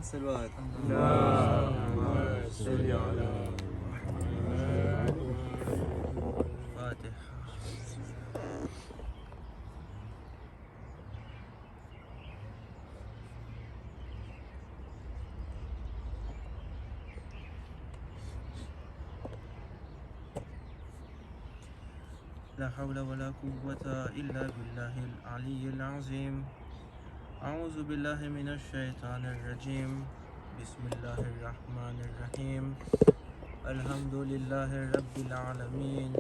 الصلوات. اللهم صل على محمد. فاتح. لا حول ولا قوة إلا بالله العلي العظيم. أعوذ بالله من الشيطان الرجيم. بسم الله الرحمن الرحيم. الحمد لله رب العالمين،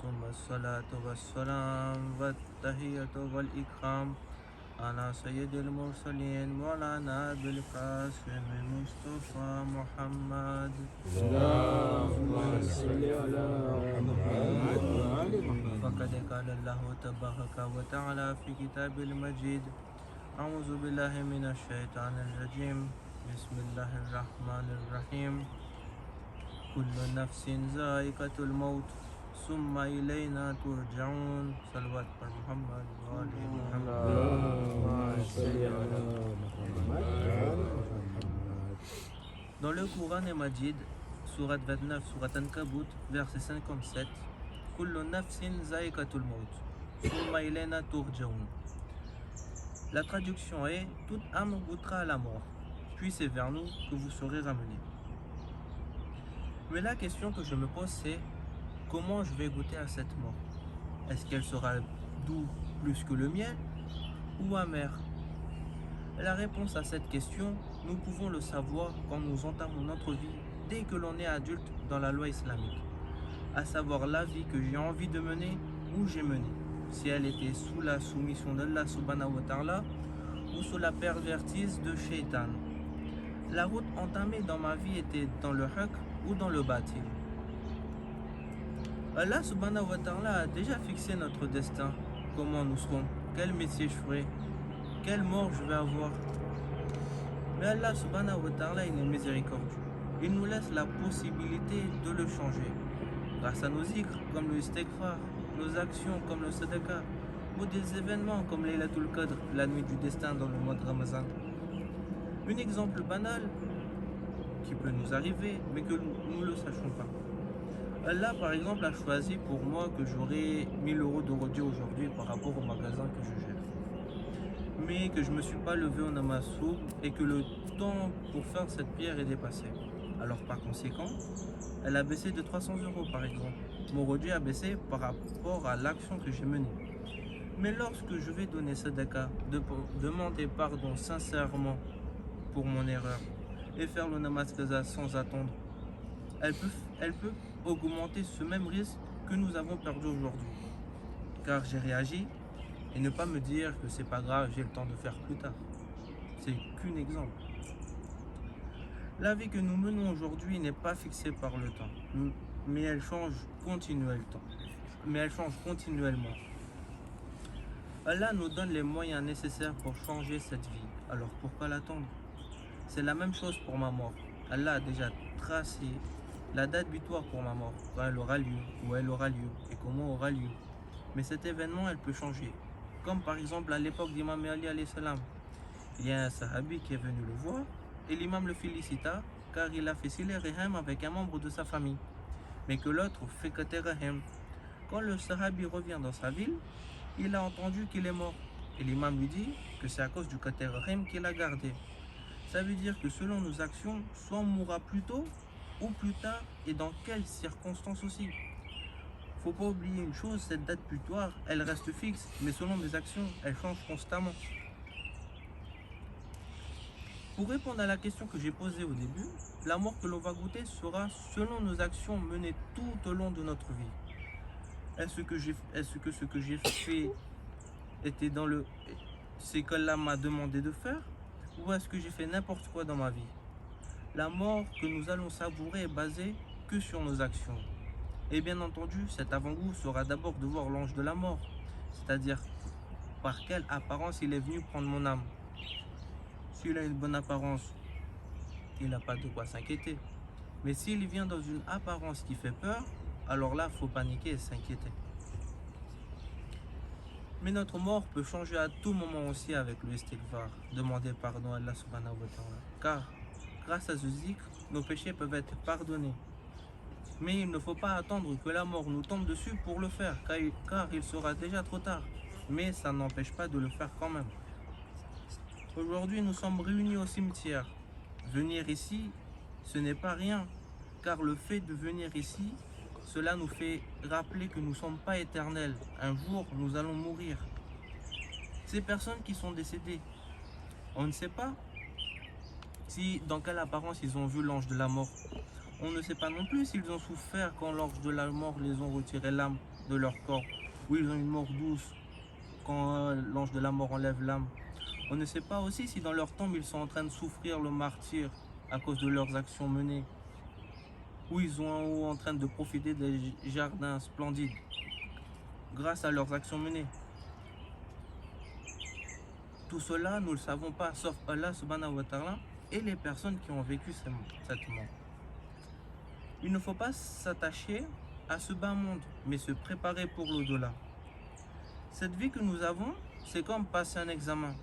ثم الصلاة والسلام والتحية والإكرام على سيد المرسلين مولانا أبي القاسم مصطفى محمد. اللهم صل على محمد وآل محمد. فقد قال الله تبارك وتعالى في كتاب المجيد: أعوذ بالله من الشيطان الرجيم. بسم الله الرحمن الرحيم. كل نفس ذائقة الموت ثم إلينا ترجعون. صلوات پر محمد وآل محمد. اللهم صل على محمد وآل محمد. Dans le Coran et Majid, Surat 29, Surat Ankabut, verset 57, Kullu nafsin zaïkatul maut, summa ilayna turja'un. La traduction est: toute âme goûtera à la mort, puis c'est vers nous que vous serez ramenés. Mais la question que je me pose, c'est: comment je vais goûter à cette mort? Est-ce qu'elle sera douce plus que le miel ou amère? La réponse à cette question, nous pouvons le savoir quand nous entamons notre vie dès que l'on est adulte dans la loi islamique, à savoir la vie que j'ai envie de mener ou j'ai menée, si elle était sous la soumission d'Allah subhanahu wa ta'ala ou sous la pervertise de Shaitan. La route entamée dans ma vie était dans le haqq ou dans le batil. Allah subhanahu wa ta'ala a déjà fixé notre destin, comment nous serons, quel métier je ferai, quelle mort je vais avoir. Mais Allah subhanahu wa ta'ala, il est miséricordieux. Il nous laisse la possibilité de le changer. Grâce à nos zikrs comme le istighfar, nos actions comme le sadaqa, ou des événements comme Laylatul Qadr, la nuit du destin dans le mois de Ramazan. Un exemple banal qui peut nous arriver, mais que nous ne le sachons pas. Allah, par exemple, a choisi pour moi que j'aurai 1000 € de rodier aujourd'hui par rapport au magasin que je gère. Mais que je ne me suis pas levé au Namazoub et que le temps pour faire cette prière est dépassé. Alors par conséquent, elle a baissé de 300 € par exemple. Mon rodier a baissé par rapport à l'action que j'ai menée. Mais lorsque je vais donner sadaqa, demander pardon sincèrement pour mon erreur et faire le namaz qaza sans attendre, elle peut augmenter ce même risque que nous avons perdu aujourd'hui. Car j'ai réagi et ne pas me dire que c'est pas grave, j'ai le temps de faire plus tard. C'est qu'un exemple. La vie que nous menons aujourd'hui n'est pas fixée par le temps, mais elle change continuellement. Allah nous donne les moyens nécessaires pour changer cette vie. Alors pourquoi l'attendre? C'est la même chose pour ma mort. Allah a déjà tracé la date butoir pour ma mort, quand elle aura lieu, où elle aura lieu et comment aura lieu. Mais cet événement, elle peut changer. Comme par exemple à l'époque d'Imam Ali alayhi salam. Il y a un sahabi qui est venu le voir et l'imam le félicita car il a fait siler rahim avec un membre de sa famille. Mais que l'autre fait qater rahim. Quand le sahabi revient dans sa ville, il a entendu qu'il est mort. Et l'imam lui dit que c'est à cause du qater rahim qu'il a gardé. Ça veut dire que selon nos actions, soit on mourra plus tôt ou plus tard et dans quelles circonstances aussi. Faut pas oublier une chose, cette date butoir, elle reste fixe, mais selon mes actions, elle change constamment. Pour répondre à la question que j'ai posée au début, la mort que l'on va goûter sera selon nos actions menées tout au long de notre vie. Est-ce que ce que j'ai fait était dans c'est qu'Allah m'a demandé de faire, ou est-ce que j'ai fait n'importe quoi dans ma vie? La mort que nous allons savourer est basée que sur nos actions. Et bien entendu, cet avant-goût sera d'abord de voir l'ange de la mort, c'est-à-dire par quelle apparence il est venu prendre mon âme. S'il a une bonne apparence, il n'a pas de quoi s'inquiéter. Mais s'il vient dans une apparence qui fait peur, alors là, il faut paniquer et s'inquiéter. Mais notre mort peut changer à tout moment aussi avec le istighfar, demander pardon à Allah subhanahu wa ta'ala. Car grâce à ce zikr, nos péchés peuvent être pardonnés. Mais il ne faut pas attendre que la mort nous tombe dessus pour le faire, car il sera déjà trop tard. Mais ça n'empêche pas de le faire quand même. Aujourd'hui, nous sommes réunis au cimetière. Venir ici, ce n'est pas rien, car le fait de venir ici, cela nous fait rappeler que nous ne sommes pas éternels. Un jour, nous allons mourir. Ces personnes qui sont décédées, on ne sait pas si dans quelle apparence ils ont vu l'ange de la mort. On ne sait pas non plus s'ils ont souffert quand l'ange de la mort les ont retiré l'âme de leur corps, ou ils ont une mort douce quand l'ange de la mort enlève l'âme. On ne sait pas aussi si dans leur tombe ils sont en train de souffrir le martyre à cause de leurs actions menées, ou ils sont en train de profiter des jardins splendides grâce à leurs actions menées. Tout cela, nous ne le savons pas, sauf Allah subhanahu wa ta'ala et les personnes qui ont vécu cette mort. Il ne faut pas s'attacher à ce bas monde, mais se préparer pour l'au-delà. Cette vie que nous avons, c'est comme passer un examen.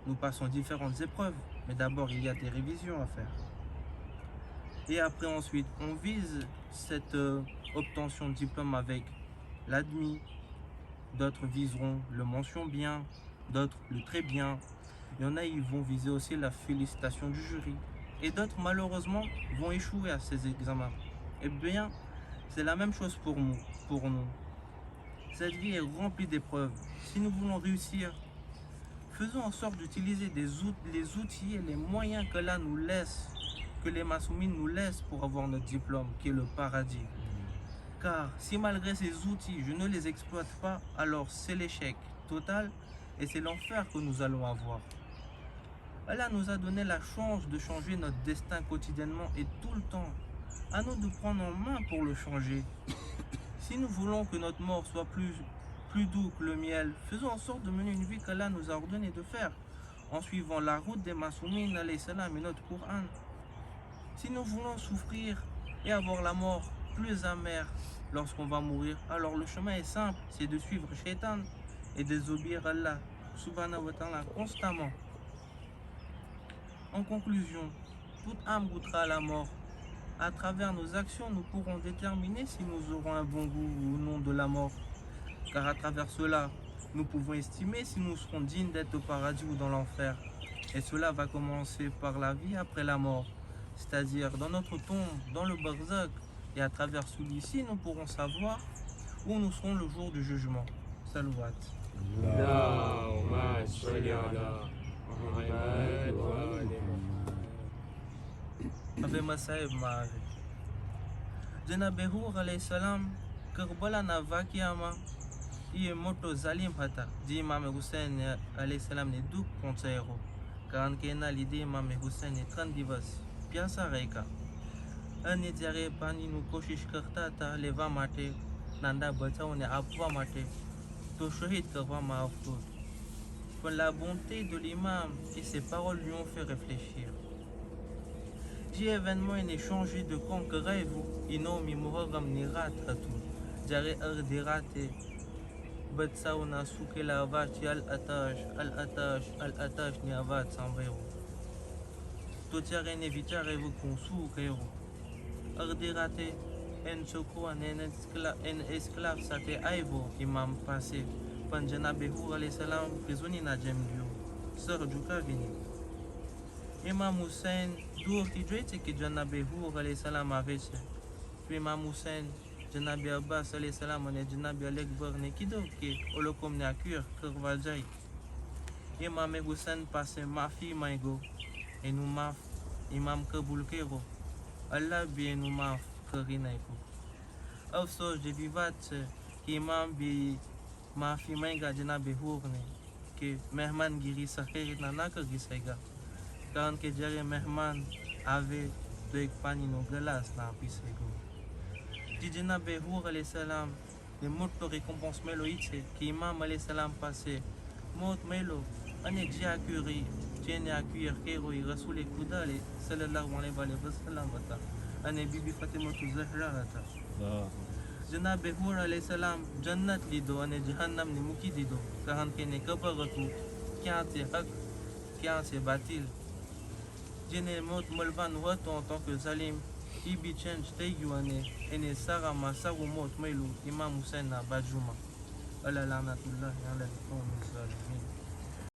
Nous passons différentes épreuves, mais d'abord il y a des révisions à faire. Et après ensuite, on vise cette obtention de diplôme avec l'admis. D'autres viseront le mention bien, d'autres le très bien. Il y en a, ils vont viser aussi la félicitation du jury. Et d'autres, malheureusement, vont échouer à ces examens. Eh bien, c'est la même chose pour nous. Cette vie est remplie d'épreuves. Si nous voulons réussir, faisons en sorte d'utiliser les outils et les moyens que là nous laisse, que les Massoumines nous laissent pour avoir notre diplôme, qui est le paradis. Car si malgré ces outils, je ne les exploite pas, alors c'est l'échec total et c'est l'enfer que nous allons avoir. Allah nous a donné la chance de changer notre destin quotidiennement et tout le temps. À nous de prendre en main pour le changer. Si nous voulons que notre mort soit plus doux que le miel, faisons en sorte de mener une vie qu'Allah nous a ordonné de faire, en suivant la route des Massoumines alayhi salam et notre Coran. Si nous voulons souffrir et avoir la mort plus amère lorsqu'on va mourir, alors le chemin est simple, c'est de suivre Shaitan et de désobéir à Allah subhanahu wa ta'ala constamment. En conclusion, toute âme goûtera à la mort. À travers nos actions, nous pourrons déterminer si nous aurons un bon goût ou non de la mort. Car à travers cela, nous pouvons estimer si nous serons dignes d'être au paradis ou dans l'enfer. Et cela va commencer par la vie après la mort, c'est-à-dire dans notre tombe, dans le barzakh. Et à travers celui-ci, nous pourrons savoir où nous serons le jour du jugement. Salouat. Allahumma salli ala Muhammad wa ali Ave Masaib Maave. Janabe Hur alayhi salam, Karbala na vakiyama, iye moto zalim hata, di Imam Hussein alayhi salam ne duk kontsero, karan kena l'idée Imam Hussein ne 30 divas, piasa reika. Ani diare pani nu koshish karta ta leva mate, nanda bata ne apwa mate, to shahid karwa maafto. Pour la bonté de l'imam et ses paroles lui ont fait réfléchir. Ji événement est changé de conquérez vous, inomi muhagam ni ratratu, jare derate, betsauna souke la vache al attache ni avat sans véro. Tout tiare ne vitare vous consu kéro. Derate, en soko en esclave sate aivo, imam passé, panjanabe Hur alayhi salam, prisonnier na jemdio, sœur du vini. Imam Hussein, d'où qui dit que Janabe Hur alayhi salam avait fait. Puis Imam Hussein, Janabe Abbas alayhi salam, on est Janabe Alekbar ne kido qui holokom ne accueille Kervajai. Imam Hussein passe ma fille Maïgo et nous maf Imam Kabulkero. Allah bien nous maf Kerinaiko. Afsos de vivat Imam bi ma fille Maïga Janabe Hur ne que Mehman Giri Sakir Nanaka Gisaiga. Quand que Jerry Mehman avait deux panino glace na pisego. Didina Behur alayhi salam, le mot de récompense méloïde qui Imam alayhi salam passé. Mot mélo, on est déjà accueilli, tiens à accueillir Kero et Rasoul et Koudale, sallallahu alayhi wa sallam. On est Bibi Fatima Zahra. Janabe Hur alayhi salam jannat lido ane jahannam ni muki dido kahan kene kabaratu kyan te hak kyan te batil. Jene mot molvan wato en tant que zalim ibi change teigu ane ene sarama saru mot mailu imam Hussein na bajuma ala lanatullah ala qawmi zalimin.